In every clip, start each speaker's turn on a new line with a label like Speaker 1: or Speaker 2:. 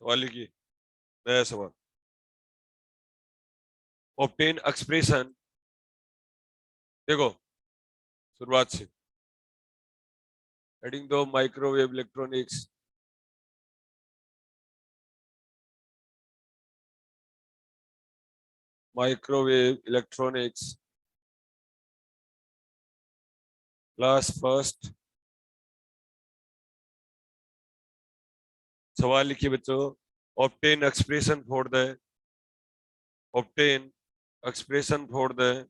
Speaker 1: सवाल लिखिए, नया सवाल। ऑब्टेन एक्सप्रेशन, देखो शुरुआत से, हेडिंग दो microwave electronics. Microwave electronics class first. सवाल लिखिए बच्चों, obtain expression for the, obtain expression for the,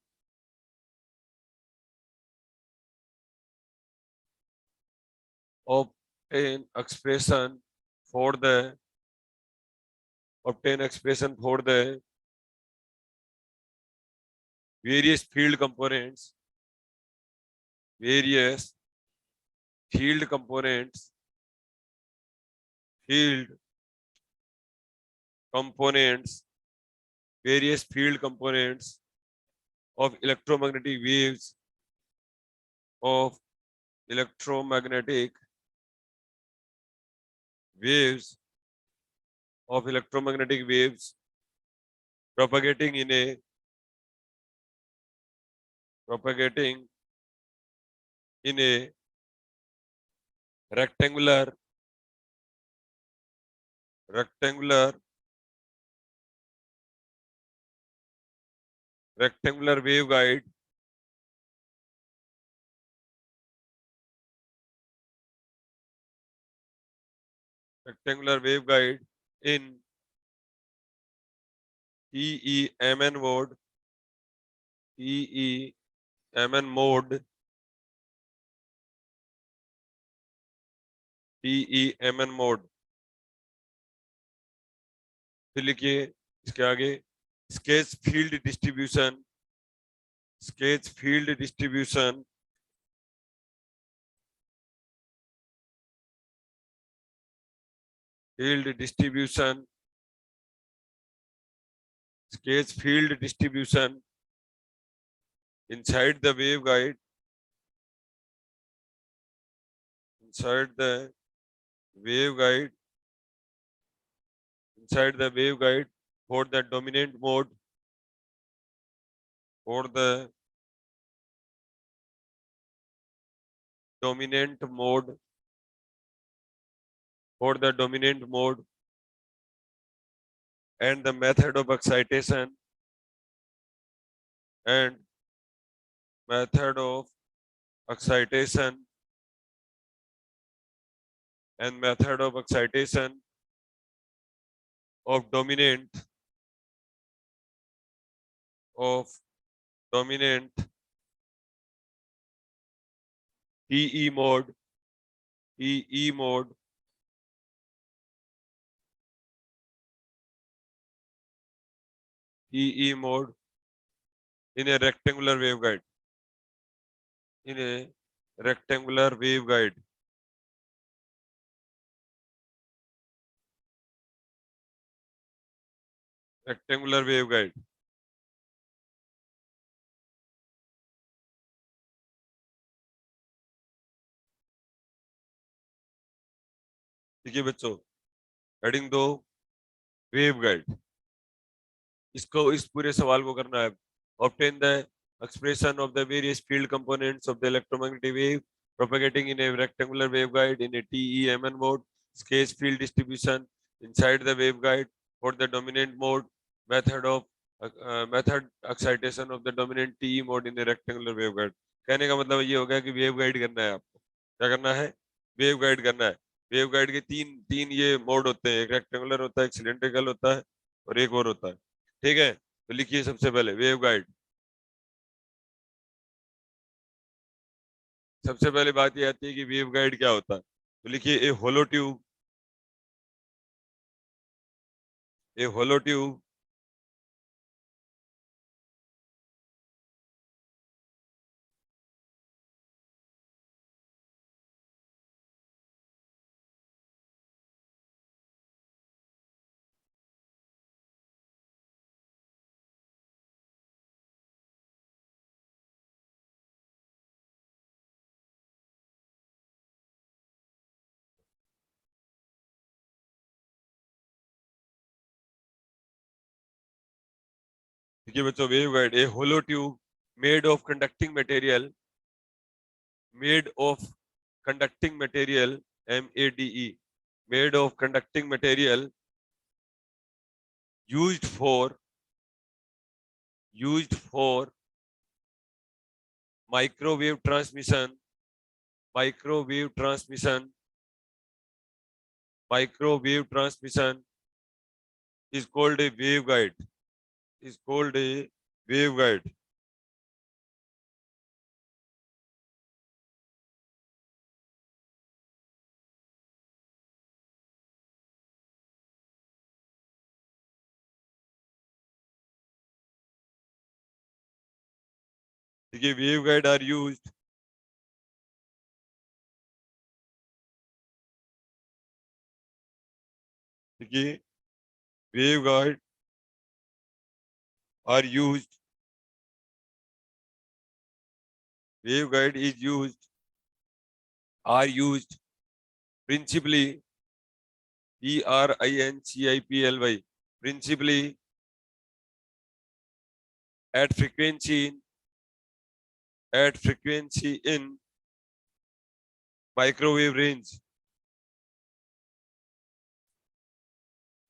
Speaker 1: obtain expression for the, obtain expression for the various field components, various field components, field components, various field components of electromagnetic waves, of electromagnetic waves, of electromagnetic waves propagating in a, propagating in a rectangular, rectangular, rectangular waveguide, rectangular waveguide in TEMN mode, TEMN mode, TEMN mode। फिर लिखिए इसके आगे, sketch field distribution, sketch field distribution, field distribution, sketch field distribution inside the waveguide, inside the waveguide, inside the waveguide for the dominant mode, for the dominant mode, for the dominant mode, and the method of excitation, and method of excitation, and method of excitation of dominant, of dominant TE mode, TE mode, TE mode in a rectangular waveguide, in a rectangular waveguide, rectangular waveguide। देखिए बच्चों, heading दो waveguide, इसको, इस पूरे सवाल को करना है। Obtain the expression of the various field components of the electromagnetic wave propagating in a rectangular waveguide in a TEMN mode, sketch field distribution inside the waveguide for the dominant mode, method of method excitation of the dominant TE mode in a rectangular waveguide। कहने का मतलब ये हो गया कि waveguide करना है आपको। क्या करना है? वेवगाइड करना है। वेवगाइड के तीन तीन ये मोड होते हैं, एक रेक्टेंगुलर होता है, एक सिलेंड्रिकल होता है, और एक और होता है। ठीक है, तो लिखिए सबसे पहले वेवगाइड। सबसे पहले बात ये आती है कि वेवगाइड क्या होता है, तो लिखिए ए होलो ट्यूब, ए होलो ट्यूब देखिए बच्चों, waveguide a hollow tube made of conducting material, made of conducting material, MADE, made of conducting material, used for microwave transmission, microwave transmission, microwave transmission is called a waveguide, is called a waveguide. देखिए waveguide are used, देखिए waveguide are used, waveguide is used, are used principally, PRINCIPLY, principally at frequency in microwave range,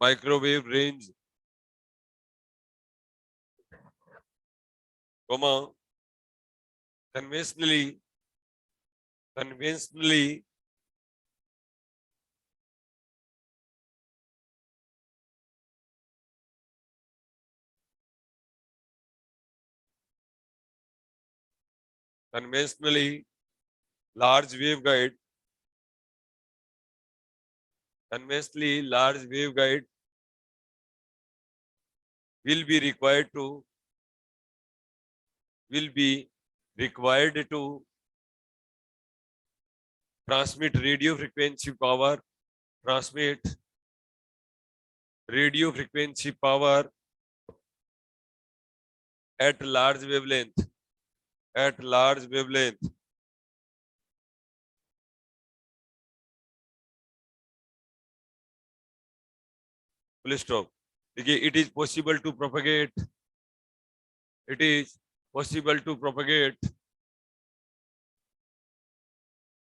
Speaker 1: microwave range, comma, conventionally, conventionally conventionally large waveguide, conventionally large waveguide will be required to, will be required to transmit radio frequency power, transmit radio frequency power at large wavelength, at large wavelength. Full stop. देखिए, it is possible to propagate, it is possible to propagate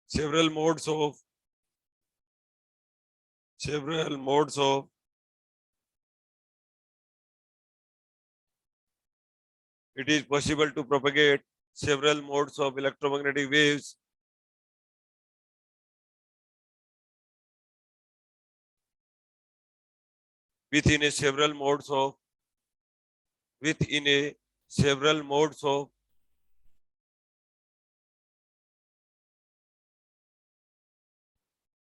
Speaker 1: several modes of, several modes of, it is possible to propagate several modes of electromagnetic waves within a several modes of, within a several modes of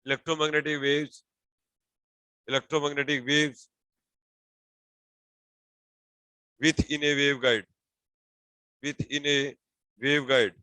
Speaker 1: electromagnetic waves, electromagnetic waves within a waveguide, within a waveguide.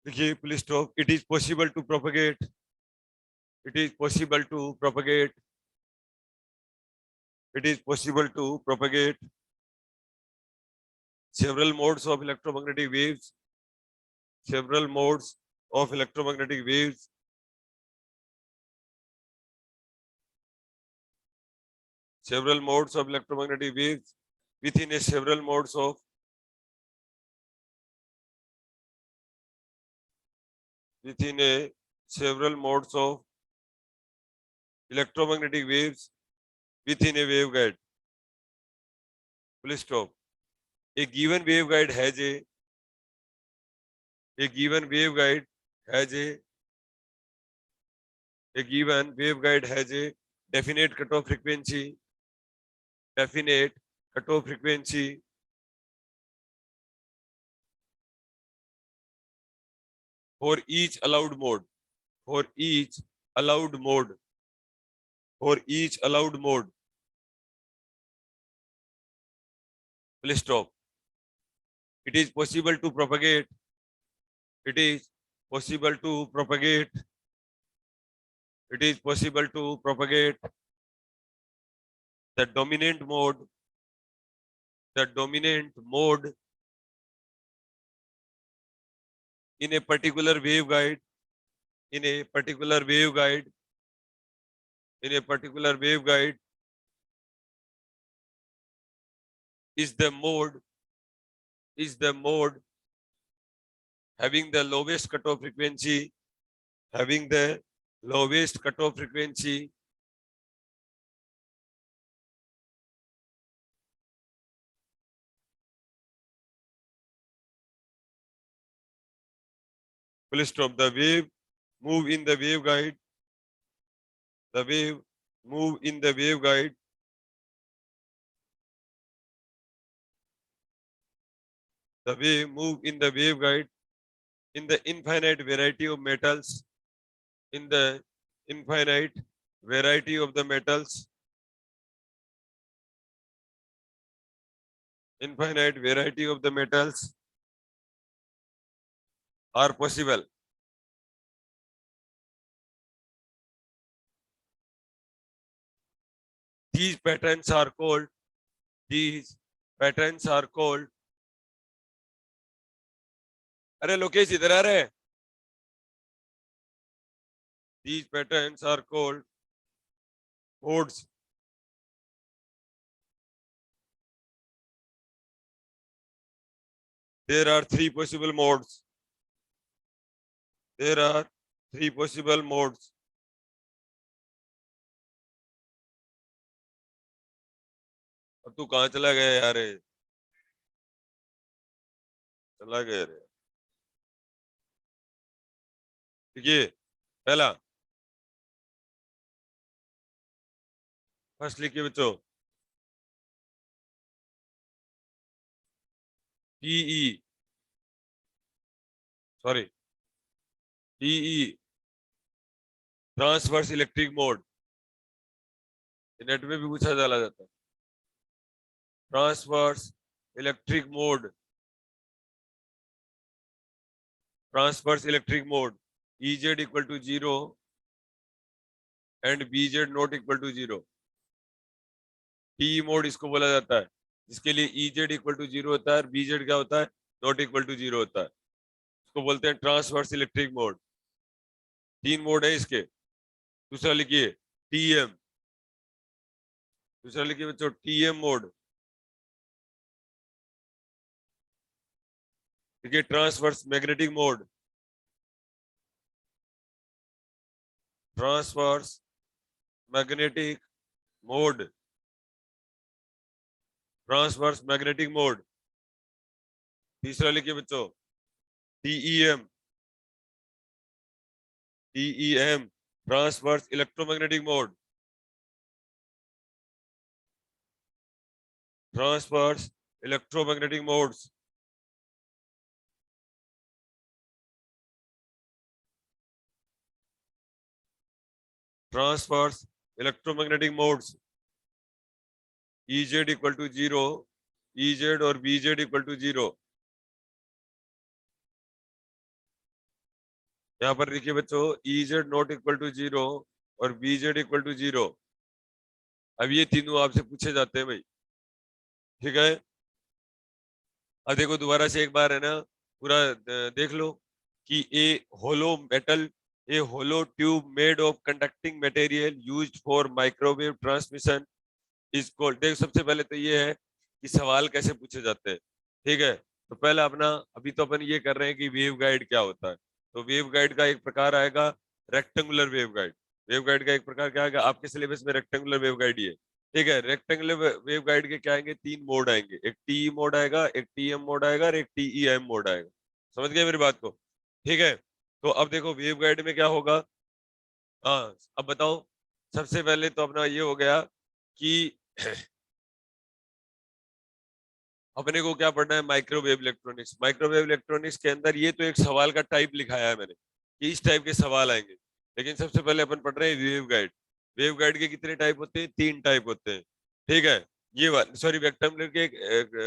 Speaker 1: देखिए, please stop. It is possible to propagate, it is possible to propagate, it is possible to propagate several modes of electromagnetic waves, several modes of electromagnetic waves several modes of electromagnetic waves within a several modes of, within a several modes of electromagnetic waves within a waveguide. Full stop. A given waveguide has a given waveguide has a given waveguide has a definite cutoff frequency, definite cutoff frequency for each allowed mode, for each allowed mode, for each allowed mode. Full stop. It is possible to propagate. It is possible to propagate. It is possible to propagate the dominant mode. The dominant mode in a particular waveguide. In a particular waveguide. In a particular waveguide is the mode having the lowest cutoff frequency, having the lowest cutoff frequency, full stop. The wave move in the waveguide. The wave move in the waveguide. The wave move in the waveguide in the infinite variety of metals. In the infinite variety of the metals. Infinite variety of the metals are possible. These patterns are called. These patterns are called. अरे लोकेश इधर आ रहे हैं. These patterns are called modes. There are three possible modes. There are three possible modes. अब तू कहाँ चला गया यार? चला गया रे. ठीक है. पहला फर्स्ट लिखिए बच्चों. TE. Sorry. TE. Transverse electric mode. NET में भी पूछा डाला जाता है. Transverse electric mode. Transverse electric mode. EZ equal to 0 and BZ not equal to 0. TE mode इसको बोला जाता है जिसके लिए EZ इक्वल टू 0 होता है और BZ क्या होता है? नॉट इक्वल टू 0 होता है. इसको बोलते हैं ट्रांसवर्स इलेक्ट्रिक मोड. तीन मोड है इसके. दूसरा लिखिए TM. दूसरा लिखिए बच्चों TM मोड. देखिए transverse magnetic mode. Transverse magnetic mode. Transverse magnetic mode. तीसरा लिखिए बच्चों TEM. TEM transverse electromagnetic mode. Transverse electromagnetic modes. Transverse electromagnetic modes. EZ equal to 0. EZ और BZ इक्वल टू 0. यहाँ पर देखिए बच्चों EZ नॉट इक्वल टू 0 और BZ equal to 0. अब ये तीनों आपसे पूछे जाते हैं भाई. ठीक है. अब देखो दोबारा से एक बार है ना पूरा देख लो कि a hollow tube made of conducting material used for microwave transmission is called. देख सबसे पहले तो ये है कि सवाल कैसे पूछे जाते हैं. ठीक है. तो पहला अपना अभी तो अपन ये कर रहे हैं कि वेव गाइड क्या होता है. तो वेव गाइड का एक प्रकार आएगा rectangular wave guide. Wave guide का एक प्रकार क्या आएगा? आपके सिलेबस में रेक्टेंगुलर वेव गाइड ही है. ठीक है. रेक्टेंगुलर वेव गाइड के क्या आएंगे? तीन मोड आएंगे. एक TE मोड आएगा, एक TM मोड आएगा और एक TEM मोड आएगा. समझ गए मेरी बात को? ठीक है. तो अब देखो वेव गाइड में क्या होगा. हाँ अब बताओ. सबसे पहले तो अपना ये हो गया कि अपने को क्या पढ़ना है? Microwave electronics. माइक्रोवेव इलेक्ट्रॉनिक्स के अंदर ये तो एक सवाल का टाइप लिखाया है मैंने कि इस टाइप के सवाल आएंगे. लेकिन सबसे पहले अपन पढ़ रहे हैं वेव गाइड. वेव गाइड के कितने टाइप होते हैं? तीन टाइप होते हैं. ठीक है. ये सॉरी रेक्टेंगुलर के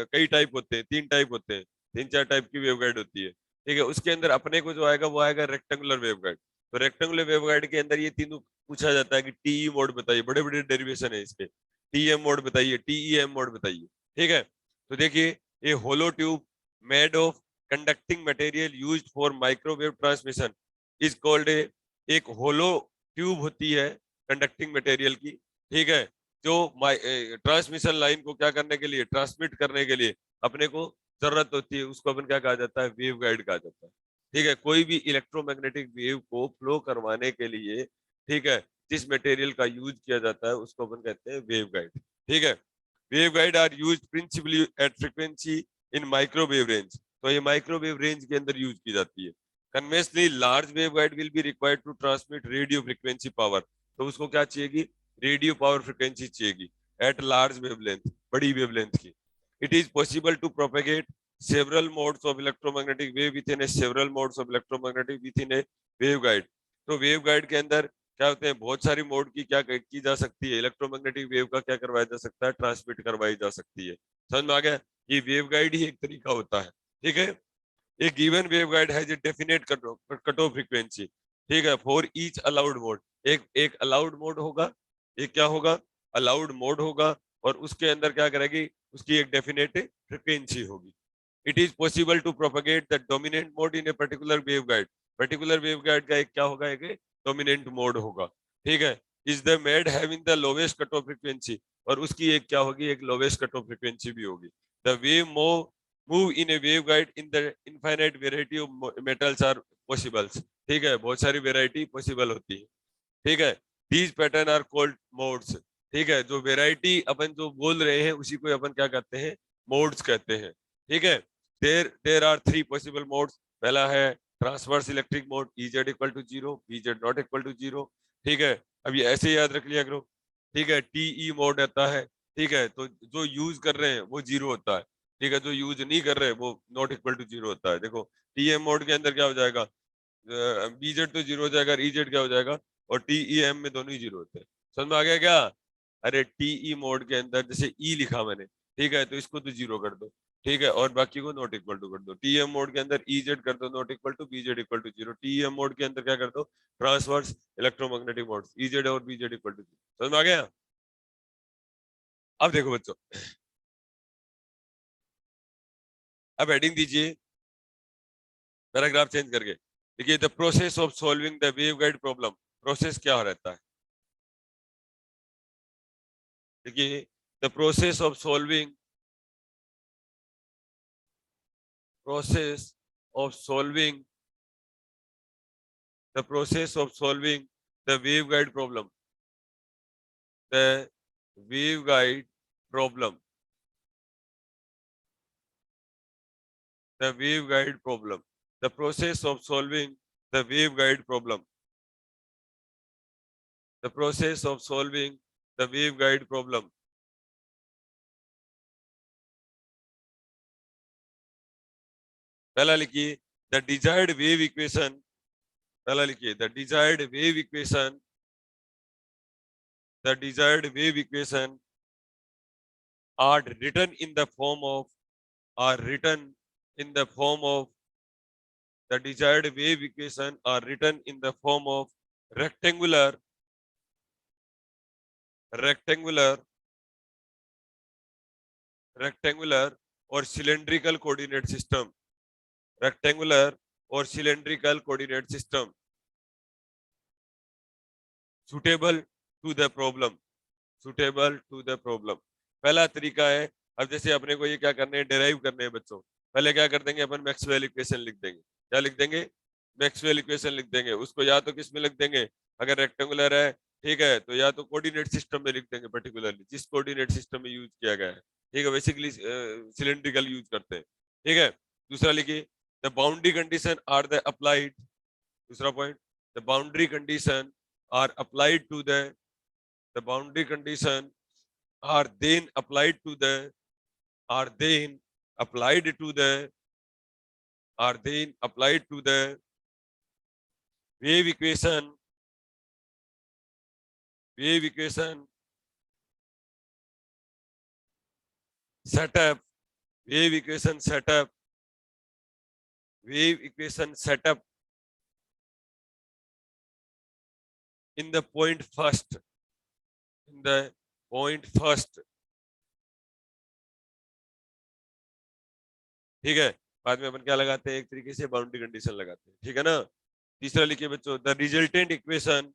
Speaker 1: कई टाइप होते हैं. तीन टाइप होते हैं. तीन चार टाइप की वेवगाइड होती है, ठीक है। उसके अंदर अपने को जो आएगा वो आएगा रेक्टेंगुलर वेवगाइड। तो रेक्टेंगुलर वेवगाइड के अंदर ये तीनों पूछा जाता है कि टीई मोड बताइए, बड़े बड़े डेरिवेशन है इसके, टीएम मोड बताइए, टीईएम मोड बताइए, ठीक है। तो देखिए, ये hollow tube made of conducting material used for microwave transmission is called a, एक होलो ट्यूब होती है कंडक्टिंग मटेरियल की, ठीक है, जो ट्रांसमिशन लाइन को क्या करने के लिए, ट्रांसमिट करने के लिए अपने को जरूरत होती है, उसको अपन क्या कहा जाता है, वेव गाइड कहा जाता है, ठीक है। कोई भी इलेक्ट्रोमैग्नेटिक वेव को फ्लो करवाने के लिए, ठीक है, जिस मटेरियल का यूज किया जाता है उसको अपन कहते हैं वेव गाइड, ठीक है। Wave guide are used principally at frequency in microwave range, तो ये माइक्रोवेव रेंज के अंदर यूज की जाती है। Conventionally large wave guide will be required to transmit radio frequency power, तो उसको क्या चाहिएगी, रेडियो पावर फ्रीक्वेंसी चाहिएगी एट लार्ज वेवलेंथ, बड़ी वेवलेंथ की। It is possible to propagate several modes of electromagnetic wave within a several modes of electromagnetic within a wave guide. तो wave guide के अंदर क्या होते हैं, बहुत सारी मोड की क्या की जा सकती है, इलेक्ट्रोमैग्नेटिक वेव का क्या करवाया जा सकता है, ट्रांसमिट करवाई जा सकती है। समझ में आ गया, ये वेव गाइड ही एक तरीका होता है, ठीक है। A given waveguide has a definite cutoff frequency, ठीक है, फॉर ईच अलाउड मोड, एक अलाउड मोड होगा, एक क्या होगा, अलाउड मोड होगा, और उसके अंदर क्या करेगी, उसकी एक डेफिनेट फ्रीक्वेंसी होगी। It is possible to propagate the dominant mode in a particular waveguide का एक क्या होगा, एक डोमिनेंट मोड होगा, ठीक है। Is the made having the lowest cut off frequency, और उसकी एक क्या होगी, एक लोवेस्ट कट ऑफ फ्रीक्वेंसी भी होगी। The wave move in a waveguide in the infinite variety of metals are possibles, ठीक है, बहुत सारी वेराइटी पॉसिबल होती है, ठीक है। These pattern are called modes, ठीक है, जो वेराइटी अपन जो बोल रहे हैं उसी को अपन क्या कहते हैं, मोड्स कहते हैं, ठीक है। There there are three possible modes, पहला है transverse electric mode, E Z equal to zero, B Z not equal to zero, ठीक है। अब ये ऐसे याद रख लिया करो, ठीक है। टीई मोड आता है, ठीक है, तो जो यूज कर रहे हैं वो जीरो होता है, ठीक है, जो यूज नहीं कर रहे वो नॉट इक्वल टू जीरो होता है। देखो टीएम मोड के अंदर क्या हो जाएगा, बीजेड तो जीरो हो जाएगा, ईजेड क्या हो जाएगा, और टीईएम में दोनों ही जीरो होते हैं। समझ में आ गया क्या, अरे टीई मोड के अंदर जैसे ई लिखा मैंने, ठीक है, तो इसको तो जीरो कर दो, ठीक है, और बाकी को नॉट इक्वल टू कर दो। टीएम मोड के अंदर ईजेड कर दो not equal to, BZ equal to zero. TM mode के अंदर क्या कर दो, ट्रांसवर्स इलेक्ट्रोमैग्नेटिक मोड, ईजेड और बीजेड इक्वल टू जीरो। समझ में आ गया। अब देखो बच्चों, अब हेडिंग दीजिए, पैराग्राफ चेंज करके, देखिए the process of solving the wave guide problem, process क्या रहता है, देखिए the process of solving, process of solving, the process of solving the wave guide problem, the wave guide problem, the wave guide problem, the process of solving the wave guide problem, the process of solving the wave guide problem। पहला लिखिए the desired wave equation, पहला लिखिए the desired wave equation, the desired wave equation are written in the form of, are written in the form of, the desired wave equation are written in the form of rectangular, rectangular, rectangular or cylindrical coordinate system, rectangular or cylindrical coordinate system suitable to the problem, suitable to the problem। पहला तरीका है, अब जैसे अपने को ये क्या करने हैं, डिराइव करने हैं बच्चों, पहले क्या कर देंगे अपन, मैक्सवेल इक्वेशन लिख देंगे, क्या लिख देंगे, मैक्सवेल इक्वेशन लिख देंगे। उसको या तो किस में लिख देंगे, अगर रेक्टेंगुलर है, ठीक है, तो या तो कोऑर्डिनेट सिस्टम में लिख देंगे, पर्टिकुलरली जिस कोऑर्डिनेट सिस्टम में यूज किया गया है, ठीक है, बेसिकली सिलेंड्रिकल यूज करते हैं, ठीक है। दूसरा लिखिए the boundary condition are the applied, दूसरा point, the boundary condition are applied to the boundary condition are then applied to the, are then applied to the, are then applied to the wave equation, wave equation setup, wave equation setup wave equation set up in the point first, in the point first, ठीक है। बाद में अपन क्या लगाते हैं, एक तरीके से बाउंड्री कंडीशन लगाते हैं, ठीक है ना। तीसरा लिखिए बच्चों, the resultant equation,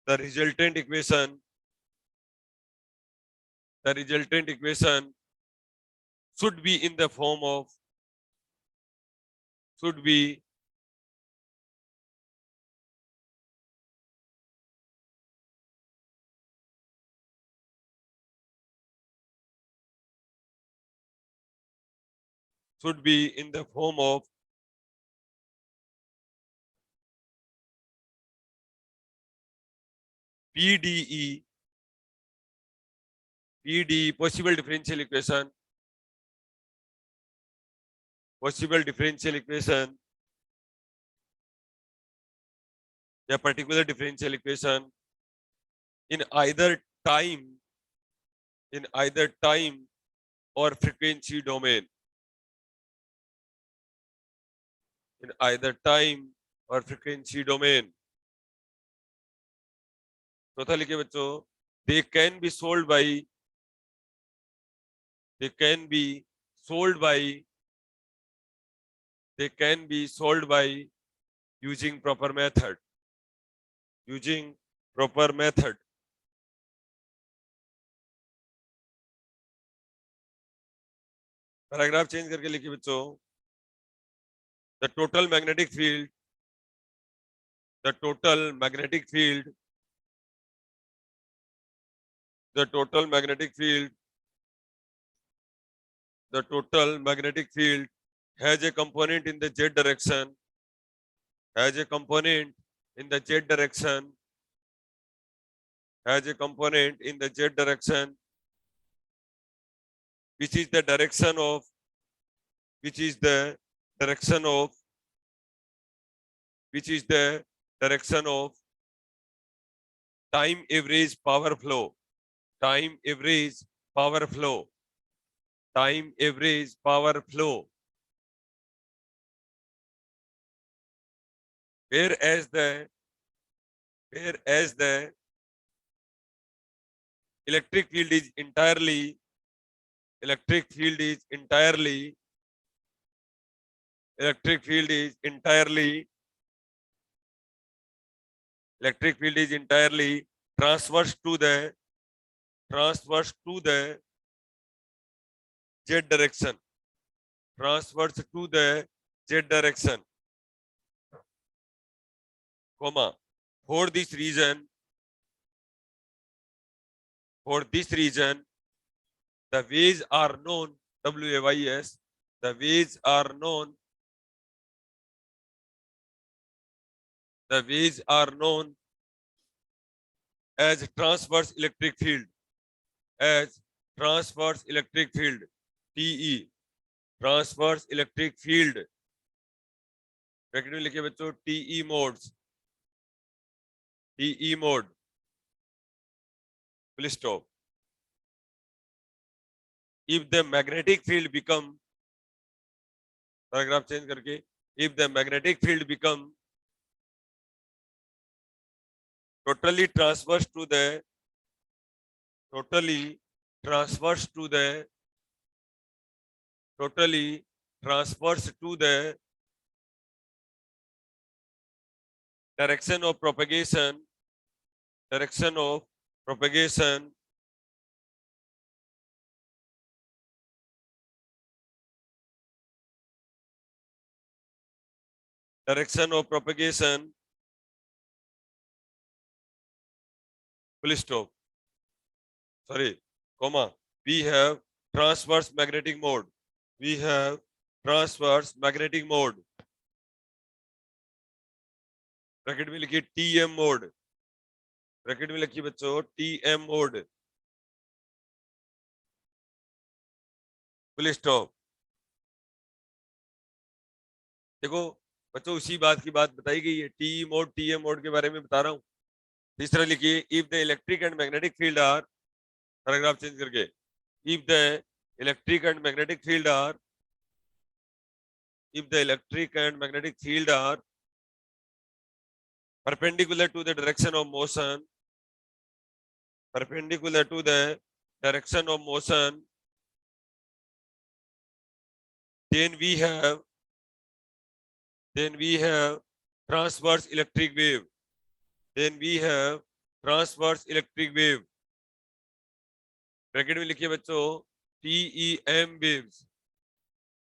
Speaker 1: the resultant equation, the resultant equation should be in the form of, should be should be in the form of PDE, PDE, possible differential equation, possible differential equation, या particular differential equation in either time, in either time or frequency domain, in either time or frequency domain. चौथा लिखिए बच्चों, they can be solved by, they can be solved by, they can be solved by using proper method, using proper method. Paragraph change करके लिखिए बच्चों, the total magnetic field, the total magnetic field, the total magnetic field, the total magnetic field has a component in the z direction, has a component in the z direction, has a component in the z direction, which is the direction of, which is the direction of, which is the direction of time average power flow, time average power flow, time average power flow, whereas the electric field is entirely, electric field is entirely, electric field is entirely, electric field is entirely transverse to the, transverse to the z direction, transverse to the z direction, comma, for this reason, for this reason the waves are known, WAYS, the waves are known, the waves are known as transverse electric field, as transverse electric field, TE, transverse electric field, bracket में लिखिए बच्चों TE modes, TE mode, full stop. If the magnetic field become, paragraph change करके, if the magnetic field become totally transverse to the, totally transverse to the, totally transverse to the direction of propagation, direction of propagation, direction of propagation, full stop, sorry, comma, we have transverse magnetic mode, we have transverse magnetic mode, bracket में लिखिए TM mode, bracket में लिखिए बच्चों TM mode, full stop. देखो बच्चों उसी बात की बात बताई गई है, TE मोड TM मोड के बारे में बता रहा हूं। तीसरा लिखिए, if the electric and magnetic field are, paragraph change करके, if the electric and magnetic field are if the electric and magnetic field are perpendicular to the direction of motion, perpendicular to the direction of motion, then we have transverse electric wave. Then we have transverse electric wave. Bracket में लिखिए बच्चों, TEM waves,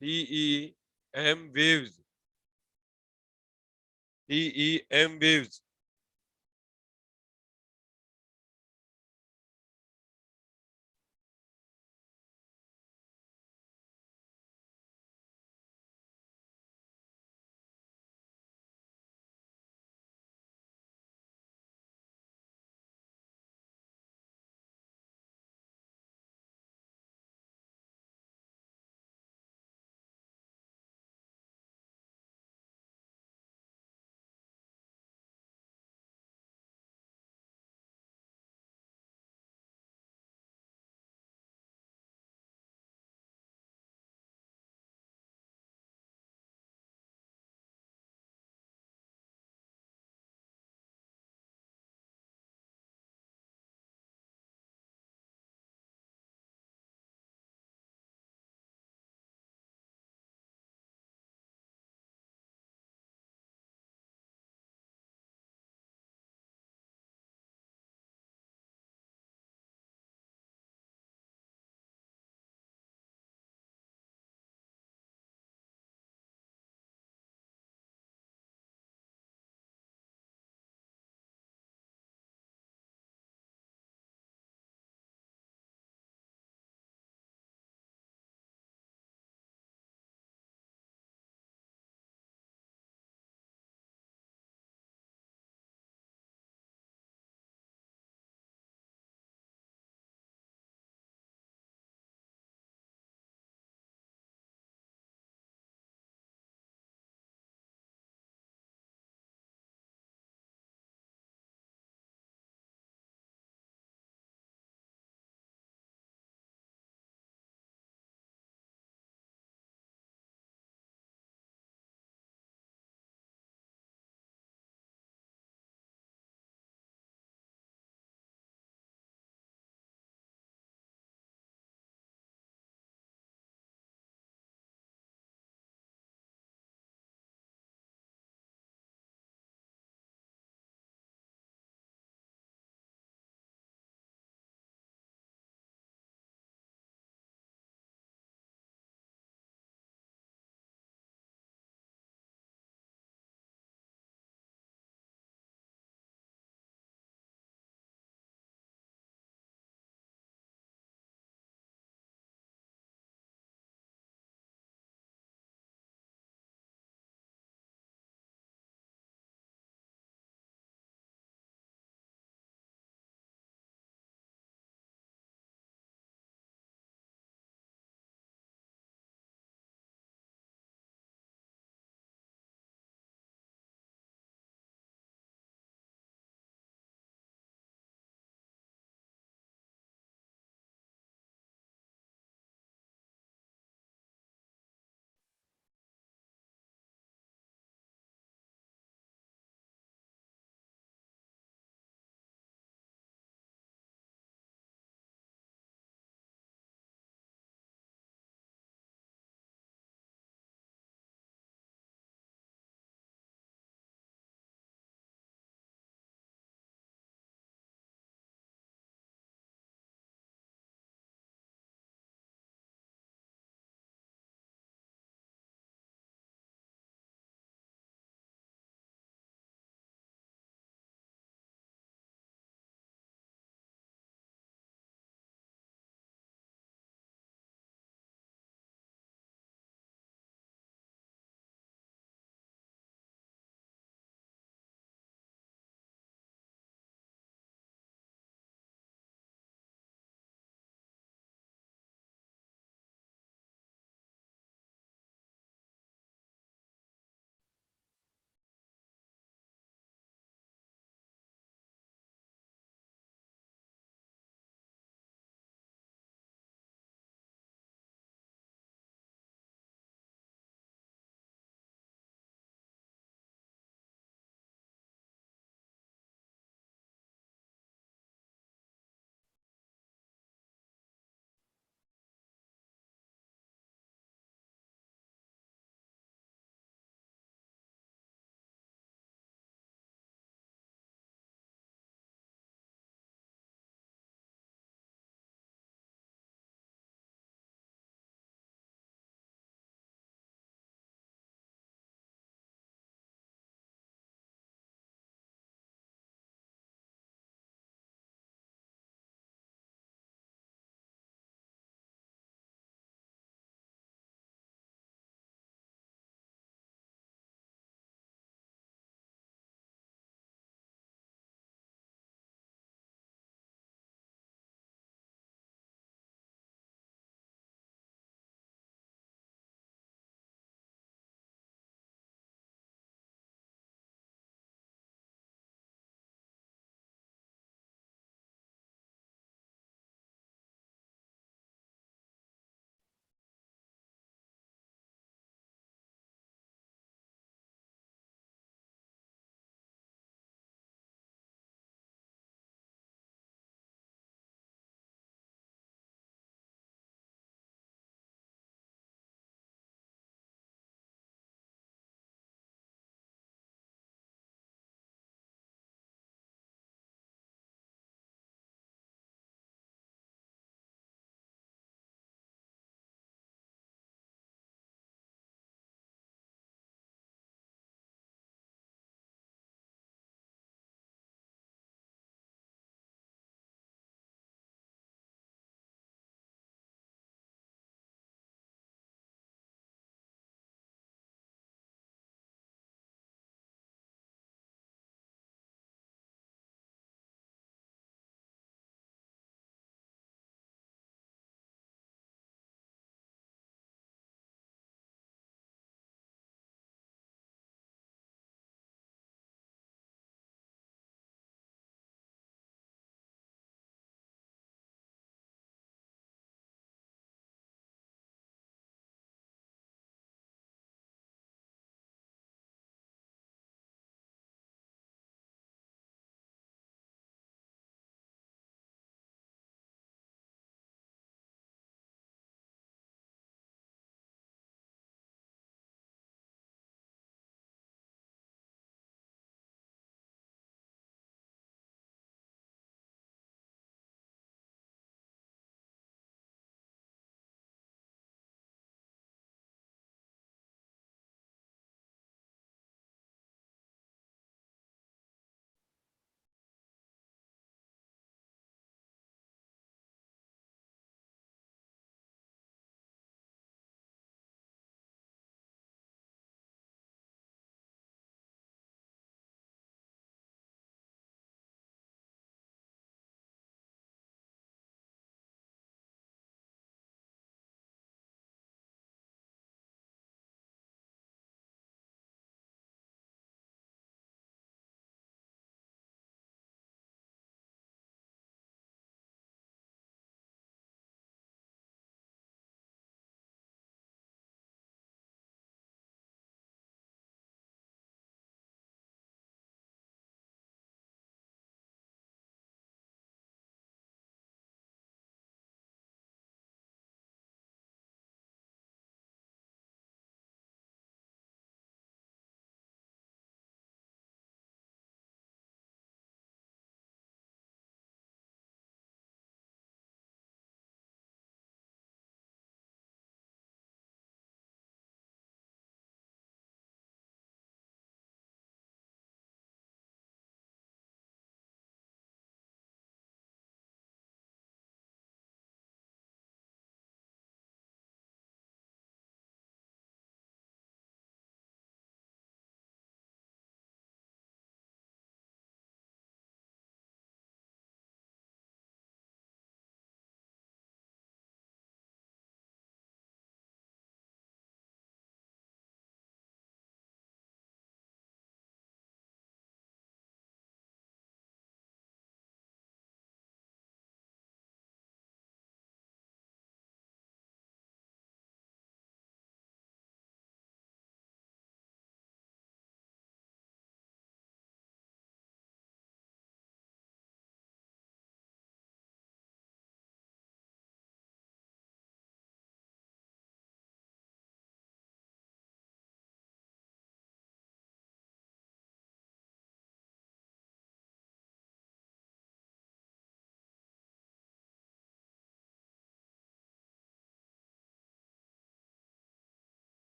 Speaker 1: TEM waves, TEM waves.